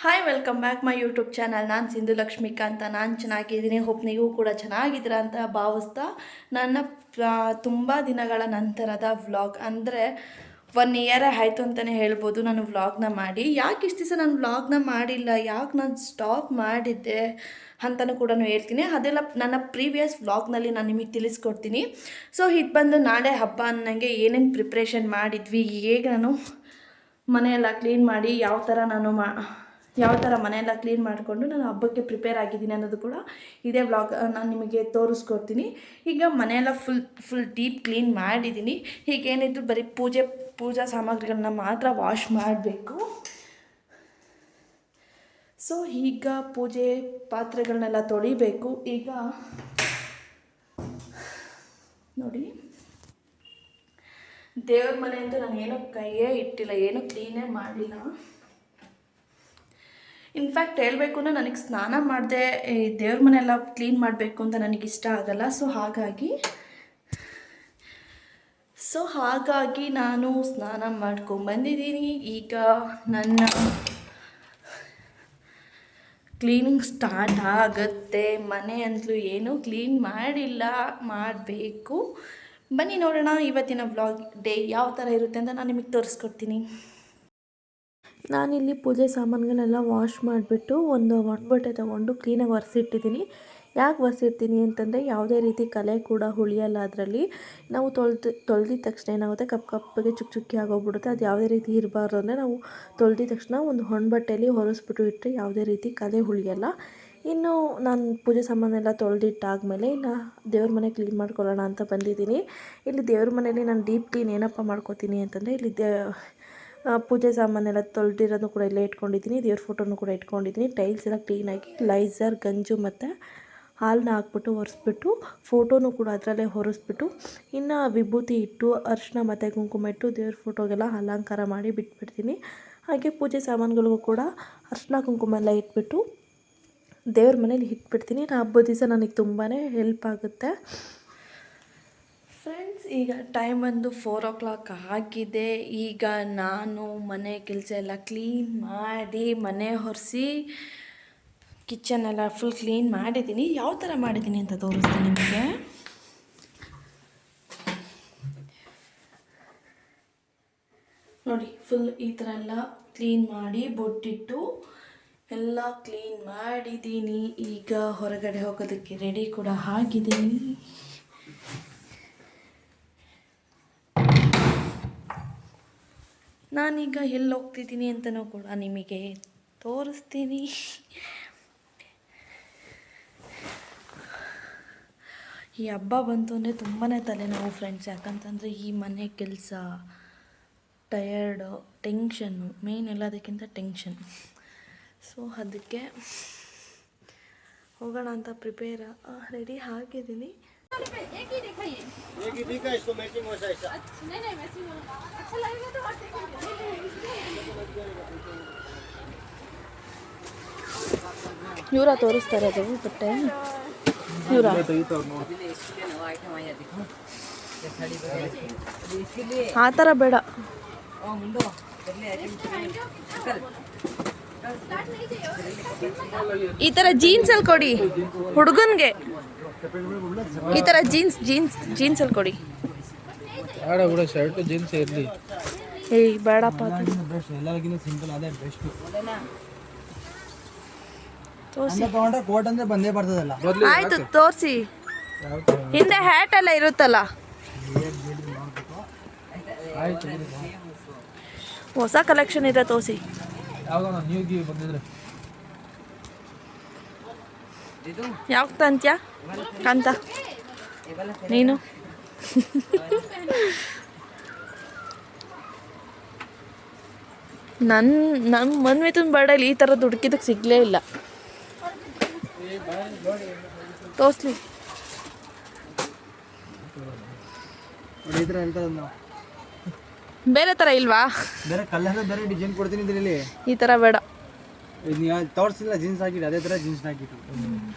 Hi welcome back my YouTube channel. ನಾನು ಸಿಂಧು ಲಕ್ಷ್ಮೀಕಾಂತ. ನಾನು ಚೆನ್ನಾಗಿದ್ದೀನಿ. ಹೋಪ್ ನೀವು ಕೂಡ ಚೆನ್ನಾಗಿದ್ದೀರಾ ಅಂತ ಭಾವಿಸ್ತಾ ನನ್ನ ತುಂಬ ದಿನಗಳ ನಂತರದ ವ್ಲಾಗ್ ಅಂದರೆ 1 ಇಯರ್ ಆಯಿತು ಅಂತಲೇ ಹೇಳ್ಬೋದು ನಾನು ವ್ಲಾಗ್ನ ಮಾಡಿ. ಯಾಕೆ ಇಷ್ಟು ದಿವಸ ನಾನು ವ್ಲಾಗ್ನ ಮಾಡಿಲ್ಲ, ಯಾಕೆ ನಾನು ಸ್ಟಾಪ್ ಮಾಡಿದ್ದೆ ಅಂತಲೂ ಕೂಡ ಹೇಳ್ತೀನಿ. ಅದೆಲ್ಲ ನನ್ನ ಪ್ರೀವಿಯಸ್ ವ್ಲಾಗ್ನಲ್ಲಿ ನಾನು ನಿಮಗೆ ತಿಳಿಸ್ಕೊಡ್ತೀನಿ. ಸೊ ಇದು ಬಂದು ನಾಳೆ ಹಬ್ಬ ಅನ್ನಂಗೆ ಏನೇನು ಪ್ರಿಪ್ರೇಷನ್ ಮಾಡಿದ್ವಿ, ಹೇಗೆ ನಾನು ಮನೆಯೆಲ್ಲ ಕ್ಲೀನ್ ಮಾಡಿ ಯಾವ ಥರ ಮನೆಯೆಲ್ಲ ಕ್ಲೀನ್ ಮಾಡಿಕೊಂಡು ನಾನು ಹಬ್ಬಕ್ಕೆ ಪ್ರಿಪೇರ್ ಆಗಿದ್ದೀನಿ ಅನ್ನೋದು ಕೂಡ ಇದೇ ವ್ಲಾಗ್ ನಾನು ನಿಮಗೆ ತೋರಿಸ್ಕೊಡ್ತೀನಿ. ಈಗ ಮನೆಯೆಲ್ಲ ಫುಲ್ ಡೀಪ್ ಕ್ಲೀನ್ ಮಾಡಿದ್ದೀನಿ. ಹೀಗೇನಿದ್ರು ಬರೀ ಪೂಜಾ ಸಾಮಗ್ರಿಗಳನ್ನ ಮಾತ್ರ ವಾಶ್ ಮಾಡಬೇಕು. ಸೊ ಈಗ ಪೂಜೆ ಪಾತ್ರೆಗಳನ್ನೆಲ್ಲ ತೊಳಿಬೇಕು. ಈಗ ನೋಡಿ, ದೇವ್ರ ಮನೆಯಿಂದ ನಾನು ಏನೂ ಕೈಯೇ ಇಟ್ಟಿಲ್ಲ, ಏನೂ ಕ್ಲೀನೇ ಮಾಡಿಲ್ಲ. ಇನ್ಫ್ಯಾಕ್ಟ್ ಹೇಳಬೇಕು ಅಂದರೆ ನನಗೆ ಸ್ನಾನ ಮಾಡದೆ ಈ ದೇವ್ರ ಮನೆಯೆಲ್ಲ ಕ್ಲೀನ್ ಮಾಡಬೇಕು ಅಂತ ನನಗಿಷ್ಟ ಆಗಲ್ಲ. ಸೊ ಹಾಗಾಗಿ ನಾನು ಸ್ನಾನ ಮಾಡ್ಕೊಂಬಂದಿದ್ದೀನಿ. ಈಗ ನನ್ನ ಕ್ಲೀನಿಂಗ್ ಸ್ಟಾರ್ಟ್ ಆಗುತ್ತೆ. ಮನೆ ಅಂತಲೂ ಏನೂ ಕ್ಲೀನ್ ಮಾಡಿಲ್ಲ, ಮಾಡಬೇಕು. ಬನ್ನಿ ನೋಡೋಣ ಇವತ್ತಿನ ವ್ಲಾಗ್ ಡೇ ಯಾವ ಥರ ಇರುತ್ತೆ ಅಂತ ನಾನು ನಿಮಗೆ ತೋರಿಸ್ಕೊಡ್ತೀನಿ. ನಾನಿಲ್ಲಿ ಪೂಜೆ ಸಾಮಾನುಗಳನ್ನೆಲ್ಲ ವಾಶ್ ಮಾಡಿಬಿಟ್ಟು ಒಂದು ಬಟ್ಟೆ ತೊಗೊಂಡು ಕ್ಲೀನಾಗಿ ಒರೆಸಿಟ್ಟಿದ್ದೀನಿ. ಯಾಕೆ ಒರೆಸಿರ್ತೀನಿ ಅಂತಂದರೆ ಯಾವುದೇ ರೀತಿ ಕಲೆ ಕೂಡ ಉಳಿಯಲ್ಲ ಅದರಲ್ಲಿ. ನಾವು ತೊಳೆದಿದ ತಕ್ಷಣ ಏನಾಗುತ್ತೆ, ಕಪ್ಪಗೆ ಚುಕ್ಕಿ ಆಗೋಗ್ಬಿಡುತ್ತೆ. ಅದು ಯಾವುದೇ ರೀತಿ ಇರಬಾರ್ದು ಅಂದರೆ ನಾವು ತೊಳೆದಿದ ತಕ್ಷಣ ಒಂದು ಬಟ್ಟೆಯಲ್ಲಿ ಒರೆಸ್ಬಿಟ್ಟು ಇಟ್ಟರೆ ಯಾವುದೇ ರೀತಿ ಕಲೆ ಉಳಿಯಲ್ಲ. ಇನ್ನು ನಾನು ಪೂಜೆ ಸಾಮಾನೆಲ್ಲ ತೊಳೆದಿಟ್ಟಾದಮೇಲೆ ಇನ್ನು ದೇವ್ರ ಮನೆ ಕ್ಲೀನ್ ಮಾಡ್ಕೊಳ್ಳೋಣ ಅಂತ ಬಂದಿದ್ದೀನಿ. ಇಲ್ಲಿ ದೇವ್ರ ಮನೆಯಲ್ಲಿ ನಾನು ಡೀಪ್ ಕ್ಲೀನ್ ಏನಪ್ಪ ಮಾಡ್ಕೋತೀನಿ ಅಂತಂದರೆ, ಇಲ್ಲಿ ಪೂಜೆ ಸಾಮಾನೆಲ್ಲ ತೊಳೆದಿರೋದು ಕೂಡ ಇಲ್ಲೇ ಇಟ್ಕೊಂಡಿದ್ದೀನಿ. ದೇವ್ರ ಫೋಟೋನು ಕೂಡ ಇಟ್ಕೊಂಡಿದ್ದೀನಿ. ಟೈಲ್ಸ್ ಎಲ್ಲ ಕ್ಲೀನಾಗಿ ಲೈಸರ್, ಗಂಜು ಮತ್ತು ಹಾಲನ್ನ ಹಾಕ್ಬಿಟ್ಟು ಒರೆಸ್ಬಿಟ್ಟು ಫೋಟೋನು ಕೂಡ ಅದರಲ್ಲೇ ಒರೆಸ್ಬಿಟ್ಟು ಇನ್ನು ವಿಭೂತಿ ಇಟ್ಟು ಅರಿಶಿನ ಮತ್ತು ಕುಂಕುಮ ಇಟ್ಟು ದೇವ್ರ ಫೋಟೋಗೆಲ್ಲ ಅಲಂಕಾರ ಮಾಡಿ ಬಿಟ್ಬಿಡ್ತೀನಿ. ಹಾಗೆ ಪೂಜೆ ಸಾಮಾನುಗಳಿಗೂ ಕೂಡ ಅರಿಶಿನ ಕುಂಕುಮ ಎಲ್ಲ ಇಟ್ಬಿಟ್ಟು ದೇವ್ರ ಮನೇಲಿ ಇಟ್ಬಿಡ್ತೀನಿ. ಹಬ್ಬದ ದಿವಸ ನನಗೆ ತುಂಬಾ ಹೆಲ್ಪ್ ಆಗುತ್ತೆ. ಫ್ರೆಂಡ್ಸ್, ಈಗ ಟೈಮ್ ಬಂದು 4 o'clock ಆಗಿದೆ. ಈಗ ನಾನು ಮನೆ ಕೆಲಸ ಎಲ್ಲ ಕ್ಲೀನ್ ಮಾಡಿ ಮನೆ ಒರೆಸಿ ಕಿಚನ್ ಎಲ್ಲ ಫುಲ್ ಕ್ಲೀನ್ ಮಾಡಿದ್ದೀನಿ. ಯಾವ ಥರ ಮಾಡಿದ್ದೀನಿ ಅಂತ ತೋರಿಸ್ತೀನಿ ನಿಮಗೆ. ನೋಡಿ, ಫುಲ್ ಈ ಥರ ಎಲ್ಲ ಕ್ಲೀನ್ ಮಾಡಿ ಬೊಟ್ಟಿಟ್ಟು ಎಲ್ಲ ಕ್ಲೀನ್ ಮಾಡಿದ್ದೀನಿ. ಈಗ ಹೊರಗಡೆ ಹೋಗೋದಕ್ಕೆ ರೆಡಿ ಕೂಡ ಆಗಿದ್ದೀನಿ. ನಾನೀಗ ಎಲ್ಲಿ ಹೋಗ್ತಿದ್ದೀನಿ ಅಂತಲೂ ಕೂಡ ನಿಮಗೆ ತೋರಿಸ್ತೀನಿ. ಈ ಹಬ್ಬ ಬಂತು ಅಂದರೆ ತುಂಬಾ ತಲೆನೋವು ಫ್ರೆಂಡ್ಸ್. ಯಾಕಂತಂದರೆ ಈ ಮನೆ ಕೆಲಸ, ಟಯರ್ಡು, ಟೆನ್ಷನ್ನು, ಮೇನ್ ಎಲ್ಲದಕ್ಕಿಂತ ಟೆನ್ಷನ್. ಸೊ ಅದಕ್ಕೆ ಹೋಗೋಣ ಅಂತ ರೆಡಿ ಆಗಿದ್ದೀನಿ. ಇವರ ತೋರಿಸ್ತಾರೆ ಅದು ಬಟ್ಟೆ. ಇವರ ಆ ಥರ ಬೇಡ. ಈ ಥರ ಜೀನ್ಸಲ್ಲಿ ಕೊಡಿ ಹುಡುಗನ್ಗೆ. ಈ ಥರ ಜೀನ್ಸಲ್ಲಿ ಕೊಡಿ. ಶರ್ಟ್ ಜೀನ್ಸ್ ಇರಲಿ. ಏಯ್ ಬೇಡಪ್ಪ, ಎಲ್ಲರಿಗಿಂತ ಸಿಂಪಲ್ ಅದೇ ಬೆಸ್ಟ್. ಕೋಟ್ ಅಂದ್ರೆ ಬಂದೇ ಬರ್ತದಲ್ಲ. ಆಯ್ತು ತೋರಿಸಿ. ಹಿಂದೆ ಹ್ಯಾಟ್ ಎಲ್ಲ ಇರುತ್ತಲ್ಲ, ಹೊಸ ಕಲೆಕ್ಷನ್ ಇದೆ ತೋರಿಸಿ. ಯಾವ ತಂತ್ಯ ಕಾಂತ ನೀನು? ನನ್ನ ಮನ್ವಿತನ ಬರ್ಡೇಲಿ ಈ ಥರದ್ದು ಹುಡುಕಿದಕ್ಕೆ ಸಿಗಲೇ ಇಲ್ಲ. ತೋರಿಸ್ಲಿ. ಬೇರೆ ಥರ ಇಲ್ವಾ? ಬೇರೆ ಕಲರ್, ಬೇರೆ ಡಿಸೈನ್ ಕೊಡ್ತೀನಿ ಇದರಲ್ಲಿ. ಈ ಥರ ಬೇಡ. ತೋರಿಸಿಲ್ಲ ಜೀನ್ಸ್ ಹಾಕಿಟ್ಟು ಅದೇ ಥರ ಜೀನ್ಸ್ ಹಾಕಿಟ್ಟು.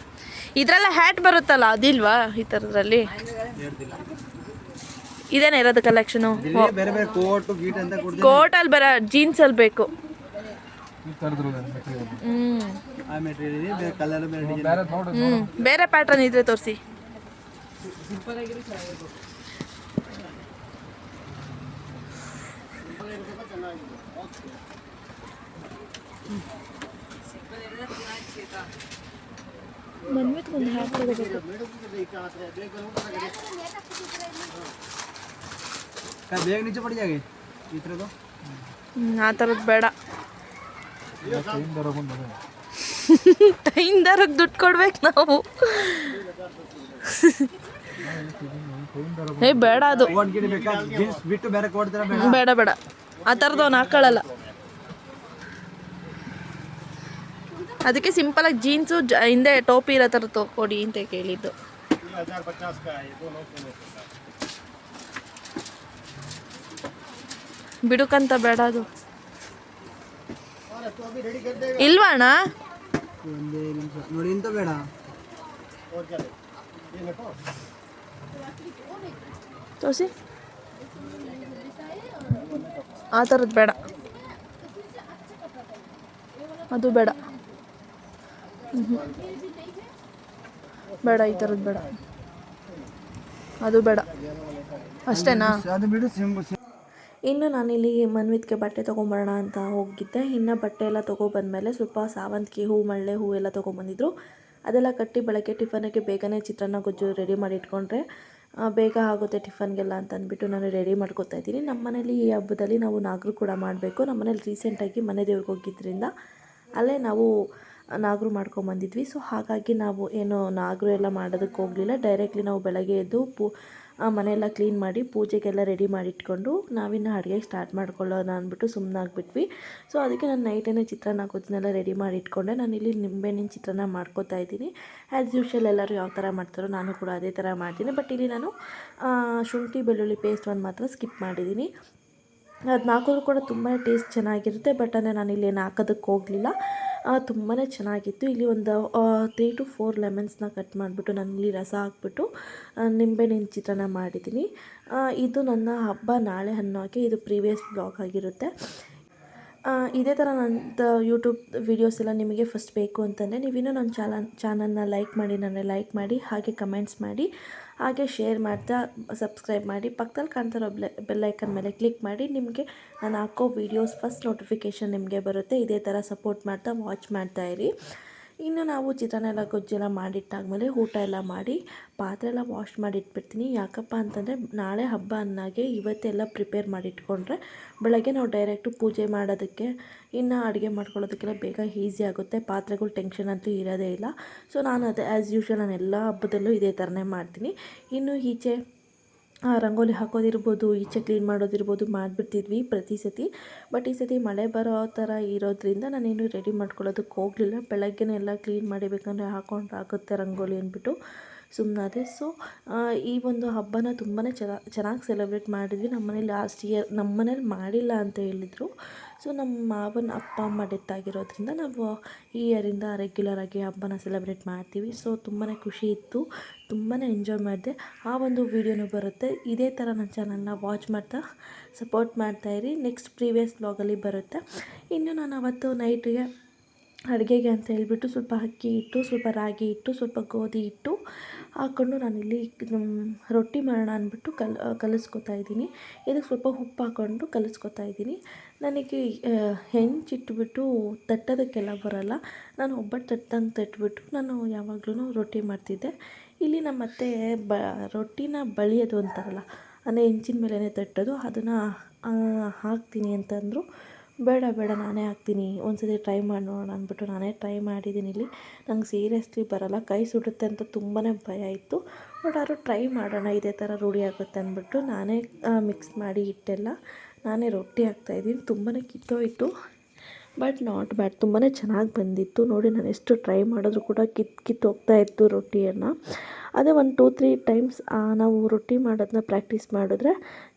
ಇದರೆಲ್ಲ ಹ್ಯಾಟ್ ಬರುತ್ತಲ್ಲ, ಅದಿಲ್ವಾ ಈ ಥರದ್ರಲ್ಲಿ? ಇದೇನೇ ಇರೋದು ಕಲೆಕ್ಷನು. ಬೇರೆ ಬೇರೆ ಕೋಟ್ ಗೀಟ್ ಅಂತ ಕೊಡ್ತೀನಿ. ಕೋಟಲ್ಲಿ ಬೇರೆ, ಜೀನ್ಸಲ್ಲಿ ಬೇಕು. ಆ ಮೆಟೀರಿಯಲ್ ಇದೆ, ಬೇರೆ ಕಲರ್ ಬೇರೆ ಡಿಸೈನ್. ಬೇರೆ ಪ್ಯಾಟರ್ನ್ ಇದ್ರೆ ತೋರಿಸಿ. ಬೇಗ नीचे पड़ जाएगी ಈ ಥರದ್ದು. ಆ ಥರದ್ದು ಬೇಡ. ಟೈಮ್ದಾರಕ್ಕೆ ದುಡ್ಡು ಕೊಡ್ಬೇಕು ನಾವು. ಬೇಡ ಅದು ಕೋಟ್ ಗಿಡ ಬೇಕಾ? ಜೀನ್ಸ್ ಬಿಟ್ಟು ಬೇರೆ ಕೋಟ್ ತರ ಬೇಡ. ಬೇಡ ಬೇಡ, ಆ ಥರದ್ದು ಅವ್ನು ಹಾಕೊಳ್ಳಲ್ಲ. ಅದಕ್ಕೆ ಸಿಂಪಲಾಗಿ ಜೀನ್ಸು ಹಿಂದೆ ಟೋಪಿ ಇರೋ ಥರದ್ದು ಕೊಡಿ ಅಂತ ಕೇಳಿದ್ದು. ಬಿಡುಕಂತ ಬೇಡ ಅದು. ಇಲ್ವಾ ಅಣ್ಣ? ಒಂದೇ ನಿಮಿಷ ನೋಡಿ, ಇಂತ ಬೇಡ. ತೋರಿಸಿ. ಆ ಥರದ್ದು ಬೇಡ, ಅದು ಬೇಡ. ಬೇಡ, ಈ ಥರದ್ದು ಬೇಡ, ಅದು ಬೇಡ. ಅಷ್ಟೇನಾ? ಅದು ಬಿಡು. ಇನ್ನು ನಾನಿಲ್ಲಿ ಮನ್ವಿತ್ಗೆ ಬಟ್ಟೆ ತೊಗೊಂಬರೋಣ ಅಂತ ಹೋಗಿದ್ದೆ. ಇನ್ನು ಬಟ್ಟೆ ಎಲ್ಲ ತೊಗೊಬಂದ್ಮೇಲೆ ಸ್ವಲ್ಪ ಸಾವಂತಿಗೆ ಹೂ, ಮಳ್ಳೆ ಹೂ ಎಲ್ಲ ತೊಗೊಂಬಂದಿದ್ರು. ಅದೆಲ್ಲ ಕಟ್ಟಿ ಬೆಳಗ್ಗೆ ಟಿಫನ್ಗೆ ಬೇಗನೆ ಚಿತ್ರಾನ್ನ ಗೊಜ್ಜು ರೆಡಿ ಮಾಡಿ ಇಟ್ಕೊಂಡ್ರೆ ಬೇಗ ಆಗುತ್ತೆ ಟಿಫನ್ಗೆಲ್ಲ ಅಂತ ಅಂದ್ಬಿಟ್ಟು ನಾನು ರೆಡಿ ಮಾಡ್ಕೊತಾ ಇದ್ದೀನಿ. ನಮ್ಮ ಮನೇಲಿ ಈ ಹಬ್ಬದಲ್ಲಿ ನಾವು ನಾಗರು ಕೂಡ ಮಾಡಬೇಕು. ನಮ್ಮ ಮನೇಲಿ ರೀಸೆಂಟಾಗಿ ಮನೆ ದೇವ್ರಿಗೆ ಹೋಗಿದ್ದರಿಂದ ಅಲ್ಲೇ ನಾವು ನಾಗರು ಮಾಡ್ಕೊಂಬಂದಿದ್ವಿ. ಸೊ ಹಾಗಾಗಿ ನಾವು ಏನು ನಾಗರು ಎಲ್ಲ ಮಾಡೋದಕ್ಕೆ ಹೋಗಲಿಲ್ಲ. ಡೈರೆಕ್ಟ್ಲಿ ನಾವು ಬೆಳಗ್ಗೆ ಎದ್ದು ಮನೆಯೆಲ್ಲ ಕ್ಲೀನ್ ಮಾಡಿ ಪೂಜೆಗೆಲ್ಲ ರೆಡಿ ಮಾಡಿಟ್ಕೊಂಡು ನಾವಿನ್ನು ಅಡುಗೆಗೆ ಸ್ಟಾರ್ಟ್ ಮಾಡ್ಕೊಳ್ಳೋಣ ಅಂದ್ಬಿಟ್ಟು ಸುಮ್ಮನಾಗ್ಬಿಟ್ವಿ. ಸೊ ಅದಕ್ಕೆ ನಾನು ನೈಟೇ ಚಿತ್ರಾನ್ನ ಗೊಜ್ಜನ್ನೆಲ್ಲ ರೆಡಿ ಮಾಡಿ ಇಟ್ಕೊಂಡೆ. ನಾನಿಲ್ಲಿ ನಿಂಬೆಹಣ್ಣಿನ ಚಿತ್ರಾನ್ನ ಮಾಡ್ಕೊತಾ ಇದ್ದೀನಿ. ಆ್ಯಸ್ ಯೂಶ್ವಲ್ ಎಲ್ಲರೂ ಯಾವ ಥರ ಮಾಡ್ತಾರೋ ನಾನು ಕೂಡ ಅದೇ ಥರ ಮಾಡ್ತೀನಿ. ಬಟ್ ಇಲ್ಲಿ ನಾನು ಶುಂಠಿ ಬೆಳ್ಳುಳ್ಳಿ ಪೇಸ್ಟ್ ಒಂದು ಮಾತ್ರ ಸ್ಕಿಪ್ ಮಾಡಿದ್ದೀನಿ. ಅದು ಹಾಕೋದು ಕೂಡ ತುಂಬಾ ಟೇಸ್ಟ್ ಚೆನ್ನಾಗಿರುತ್ತೆ. ಬಟ್ ಅಂದರೆ ನಾನಿಲ್ಲಿ ಏನು ಹಾಕೋದಕ್ಕೆ ಹೋಗಲಿಲ್ಲ. ತುಂಬಾ ಚೆನ್ನಾಗಿತ್ತು. ಇಲ್ಲಿ ಒಂದು 3 to 4 ಲೆಮನ್ಸ್ನ ಕಟ್ ಮಾಡಿಬಿಟ್ಟು ನಾನಿಲ್ಲಿ ರಸ ಹಾಕ್ಬಿಟ್ಟು ನಿಂಬೆಹಣ್ಣಿನ ಚಿತ್ರಾನ್ನ ಮಾಡಿದ್ದೀನಿ. ಇದು ನನ್ನ ಹಬ್ಬ ನಾಳೆ ಅನ್ನೋ ಹಾಗೆ ಇದು ಪ್ರೀವಿಯಸ್ ಬ್ಲಾಗ್ ಆಗಿರುತ್ತೆ. ಇದೇ ಥರ ನನ್ನ ಯೂಟ್ಯೂಬ್ ವೀಡಿಯೋಸ್ ಎಲ್ಲ ನಿಮಗೆ ಫಸ್ಟ್ ಬೇಕು ಅಂತಂದರೆ ನೀವಿನ್ನೂ ನನ್ನ ಚಾನಲ್ನ ಲೈಕ್ ಮಾಡಿ ಹಾಗೆ ಕಮೆಂಟ್ಸ್ ಮಾಡಿ, ಹಾಗೆ ಶೇರ್ ಮಾಡ್ತಾ ಸಬ್ಸ್ಕ್ರೈಬ್ ಮಾಡಿ, ಪಕ್ಕದಲ್ಲಿ ಕಾಣ್ತಿರೋ ಬೆಲ್ಲೈಕನ್ ಮೇಲೆ ಕ್ಲಿಕ್ ಮಾಡಿ. ನಿಮಗೆ ನಾನು ಹಾಕೋ ವೀಡಿಯೋಸ್ ಫಸ್ಟ್ ನೋಟಿಫಿಕೇಷನ್ ನಿಮಗೆ ಬರುತ್ತೆ. ಇದೇ ಥರ ಸಪೋರ್ಟ್ ಮಾಡ್ತಾ ವಾಚ್ ಮಾಡ್ತಾಯಿರಿ. ಇನ್ನು ನಾವು ಚಿತ್ರಾನ್ನ ಎಲ್ಲ ಗೊಜ್ಜೆಲ್ಲ ಮಾಡಿಟ್ಟಾದ್ಮೇಲೆ ಊಟ ಎಲ್ಲ ಮಾಡಿ ಪಾತ್ರೆ ಎಲ್ಲ ವಾಶ್ ಮಾಡಿಟ್ಬಿಡ್ತೀನಿ. ಯಾಕಪ್ಪ ಅಂತಂದರೆ ನಾಳೆ ಹಬ್ಬ ಅನ್ನೋಗೆ ಇವತ್ತೆಲ್ಲ ಪ್ರಿಪೇರ್ ಮಾಡಿಟ್ಕೊಂಡ್ರೆ ಬೆಳಗ್ಗೆ ನಾವು ಡೈರೆಕ್ಟು ಪೂಜೆ ಮಾಡೋದಕ್ಕೆ ಇನ್ನು ಅಡುಗೆ ಮಾಡ್ಕೊಳ್ಳೋದಕ್ಕೆಲ್ಲ ಬೇಗ ಈಸಿ ಆಗುತ್ತೆ. ಪಾತ್ರೆಗಳು ಟೆನ್ಷನ್ ಅಂತೂ ಇರೋದೇ ಇಲ್ಲ. ಸೊ ನಾನು ಅದೇ ಆ್ಯಸ್ ಯೂಶ್ವಲ್ ನಾನು ಎಲ್ಲ ಹಬ್ಬದಲ್ಲೂ ಇದೇ ಥರನೇ ಮಾಡ್ತೀನಿ. ಇನ್ನು ಈಚೆ ರಂಗೋಲಿ ಹಾಕೋದಿರ್ಬೋದು, ಈಚೆ ಕ್ಲೀನ್ ಮಾಡೋದಿರ್ಬೋದು ಮಾಡಿಬಿಡ್ತಿದ್ವಿ ಪ್ರತಿ ಸತಿ. ಬಟ್ ಈ ಸತಿ ಮಳೆ ಬರೋ ಥರ ಇರೋದ್ರಿಂದ ನಾನೇನು ರೆಡಿ ಮಾಡ್ಕೊಳ್ಳೋದಕ್ಕೆ ಹೋಗಲಿಲ್ಲ. ಬೆಳಗ್ಗೆನೇ ಎಲ್ಲ ಕ್ಲೀನ್ ಮಾಡಿಬೇಕಂದ್ರೆ ಹಾಕೊಂಡ್ರೆ ಆಗುತ್ತೆ ರಂಗೋಲಿ ಅಂದ್ಬಿಟ್ಟು ಸುಮ್ಮನಾದೆ. ಸೊ ಈ ಒಂದು ಹಬ್ಬನ ತುಂಬಾ ಚೆನ್ನಾಗಿ ಸೆಲೆಬ್ರೇಟ್ ಮಾಡಿದ್ವಿ. ನಮ್ಮ ಮನೇಲಿ ಲಾಸ್ಟ್ ಇಯರ್ ನಮ್ಮ ಮನೇಲಿ ಮಾಡಿಲ್ಲ ಅಂತ ಹೇಳಿದರು. ಸೊ ನಮ್ಮ ಮಾವನ ಅಪ್ಪ ಅಮ್ಮ ಡೆತ್ ಆಗಿರೋದ್ರಿಂದ ನಾವು ಈ ಇಯರಿಂದ ರೆಗ್ಯುಲರಾಗಿ ಹಬ್ಬನ ಸೆಲೆಬ್ರೇಟ್ ಮಾಡ್ತೀವಿ. ಸೊ ತುಂಬಾ ಖುಷಿ ಇತ್ತು, ತುಂಬಾ ಎಂಜಾಯ್ ಮಾಡಿದೆ. ಆ ಒಂದು ವೀಡಿಯೋನೂ ಬರುತ್ತೆ. ಇದೇ ಥರ ನನ್ನ ಚಾನಲ್ನ ವಾಚ್ ಮಾಡ್ತಾ ಸಪೋರ್ಟ್ ಮಾಡ್ತಾಯಿರಿ. ನೆಕ್ಸ್ಟ್ ಪ್ರೀವಿಯಸ್ ವ್ಲಾಗಲ್ಲಿ ಬರುತ್ತೆ. ಇನ್ನು ನಾನು ಅವತ್ತು ನೈಟಿಗೆ ಅಡುಗೆಗೆ ಅಂತ ಹೇಳ್ಬಿಟ್ಟು ಸ್ವಲ್ಪ ಅಕ್ಕಿ ಹಿಟ್ಟು, ಸ್ವಲ್ಪ ರಾಗಿ ಹಿಟ್ಟು, ಸ್ವಲ್ಪ ಗೋಧಿ ಹಿಟ್ಟು ಹಾಕ್ಕೊಂಡು ನಾನಿಲ್ಲಿ ರೊಟ್ಟಿ ಮಾಡೋಣ ಅಂದ್ಬಿಟ್ಟು ಕಲಿಸ್ಕೊತಾ ಇದ್ದೀನಿ. ಇದಕ್ಕೆ ಸ್ವಲ್ಪ ಉಪ್ಪು ಹಾಕ್ಕೊಂಡು ಕಲಿಸ್ಕೊತಾ ಇದ್ದೀನಿ. ನನಗೆ ಹೆಂಚಿಟ್ಬಿಟ್ಟು ತಟ್ಟೋದಕ್ಕೆಲ್ಲ ಬರೋಲ್ಲ. ನಾನು ಒಬ್ಬಟ್ಟು ತಟ್ಟಂಗೆ ತಟ್ಬಿಟ್ಟು ನಾನು ಯಾವಾಗಲೂ ರೊಟ್ಟಿ ಮಾಡ್ತಿದ್ದೆ. ಇಲ್ಲಿ ನಮ್ಮ ಅತ್ತೆ ರೊಟ್ಟಿನ ಬಳಿಯೋದು ಅಂತಾರಲ್ಲ, ಅಂದರೆ ಹೆಂಚಿನ ಮೇಲೇ ತಟ್ಟೋದು, ಅದನ್ನು ಹಾಕ್ತೀನಿ ಅಂತಂದರು. ಬೇಡ ನಾನೇ ಹಾಕ್ತೀನಿ, ಒಂದ್ಸತಿ ಟ್ರೈ ಮಾಡಿ ನೋಡೋಣ ಅಂದ್ಬಿಟ್ಟು ನಾನೇ ಟ್ರೈ ಮಾಡಿದ್ದೀನಿ. ಇಲ್ಲಿ ನಂಗೆ ಸೀರಿಯಸ್ಲಿ ಬರೋಲ್ಲ, ಕೈ ಸುಡುತ್ತೆ ಅಂತ ತುಂಬಾ ಭಯ ಇತ್ತು. ಬಟ್ ಆದರೂ ಟ್ರೈ ಮಾಡೋಣ, ಇದೇ ಥರ ರೂಢಿ ಆಗುತ್ತೆ ಅಂದ್ಬಿಟ್ಟು ನಾನೇ ಮಿಕ್ಸ್ ಮಾಡಿ ಹಿಟ್ಟೆಲ್ಲ ನಾನೇ ರೊಟ್ಟಿ ಹಾಕ್ತಾಯಿದ್ದೀನಿ. ತುಂಬಾ ಕಿತ್ತೋಯಿತು, ಬಟ್ ನಾಟ್ ಬ್ಯಾಡ್, ತುಂಬಾ ಚೆನ್ನಾಗಿ ಬಂದಿತ್ತು. ನೋಡಿ ನಾನು ಎಷ್ಟು ಟ್ರೈ ಮಾಡಿದ್ರು ಕೂಡ ಕಿತ್ತು ಹೋಗ್ತಾಯಿತ್ತು ರೊಟ್ಟಿಯನ್ನು. ಅದೇ 1-2-3 ಟೈಮ್ಸ್ ನಾವು ರೊಟ್ಟಿ ಮಾಡೋದನ್ನ ಪ್ರಾಕ್ಟೀಸ್ ಮಾಡಿದ್ರೆ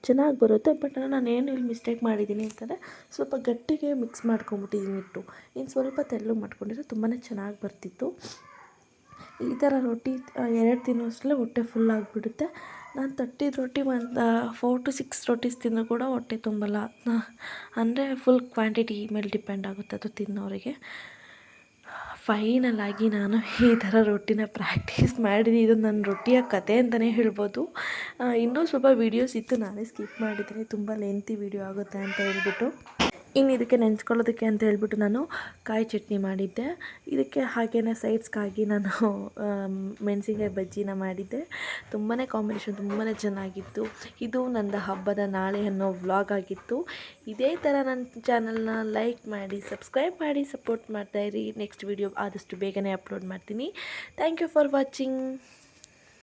ಚೆನ್ನಾಗಿ ಬರುತ್ತೆ. ಬಟ್ ನಾನೇನು ಇಲ್ಲಿ ಮಿಸ್ಟೇಕ್ ಮಾಡಿದ್ದೀನಿ ಅಂತಂದರೆ ಸ್ವಲ್ಪ ಗಟ್ಟಿಗೆ ಮಿಕ್ಸ್ ಮಾಡ್ಕೊಂಬಿಟ್ಟಿದ್ದೀನಿ ಹಿಟ್ಟು. ಇನ್ನು ಸ್ವಲ್ಪ ತೆಳ್ಳಗೆ ಮಾಡ್ಕೊಂಡಿದ್ರೆ ತುಂಬಾ ಚೆನ್ನಾಗಿ ಬರ್ತಿತ್ತು. ಈ ಥರ ರೊಟ್ಟಿ 2 ತಿನ್ನೋಷ್ಟರಲ್ಲೇ ಹೊಟ್ಟೆ ಫುಲ್ ಆಗಿಬಿಡುತ್ತೆ. ನಾನು ತಟ್ಟಿದ ರೊಟ್ಟಿ ಒಂದು 4 to 6 ರೊಟೀಸ್ ತಿಂದರೂ ಕೂಡ ಹೊಟ್ಟೆ ತುಂಬಲ್ಲ. ಅಂದರೆ ಫುಲ್ ಕ್ವಾಂಟಿಟಿ ಮೇಲೆ ಡಿಪೆಂಡ್ ಆಗುತ್ತೆ ಅದು ತಿನ್ನೋರಿಗೆ. ಫೈನಲ್ ಆಗಿ ನಾನು ಈ ಥರ ರೊಟ್ಟಿನ ಪ್ರಾಕ್ಟೀಸ್ ಮಾಡಿದ್ದೀನಿ. ಇದು ನನ್ನ ರೊಟ್ಟಿಯ ಕತೆ ಅಂತಲೇ ಹೇಳ್ಬೋದು. ಇನ್ನೂ ಸ್ವಲ್ಪ ವೀಡಿಯೋಸ್ ಇತ್ತು, ನಾನೇ ಸ್ಕಿಪ್ ಮಾಡಿದ್ದೀನಿ, ತುಂಬ ಲೆಂತಿ ವೀಡಿಯೋ ಆಗುತ್ತೆ ಅಂತ ಹೇಳ್ಬಿಟ್ಟು. ಇನ್ನು ಇದಕ್ಕೆ ನೆಂಚ್ಕೊಳ್ಳೋದಕ್ಕೆ ಅಂತ ಹೇಳ್ಬಿಟ್ಟು ನಾನು ಕಾಯಿ ಚಟ್ನಿ ಮಾಡಿದ್ದೆ. ಇದಕ್ಕೆ ಹಾಗೆಯೇ ಸೈಡ್ಸ್ಗಾಗಿ ನಾನು ಮೆಣಸಿನ್ಕಾಯಿ ಬಜ್ಜಿನ ಮಾಡಿದ್ದೆ. ತುಂಬಾ ಕಾಂಬಿನೇಷನ್ ತುಂಬಾ ಚೆನ್ನಾಗಿತ್ತು. ಇದು ನನ್ನ ಹಬ್ಬದ ನಾಳೆ ಅನ್ನೋ ವ್ಲಾಗ್ ಆಗಿತ್ತು. ಇದೇ ಥರ ನನ್ನ ಚಾನಲ್ನ ಲೈಕ್ ಮಾಡಿ, ಸಬ್ಸ್ಕ್ರೈಬ್ ಮಾಡಿ, ಸಪೋರ್ಟ್ ಮಾಡ್ತಾಯಿರಿ. ನೆಕ್ಸ್ಟ್ ವೀಡಿಯೋ ಆದಷ್ಟು ಬೇಗನೆ ಅಪ್ಲೋಡ್ ಮಾಡ್ತೀನಿ. Thank you for watching.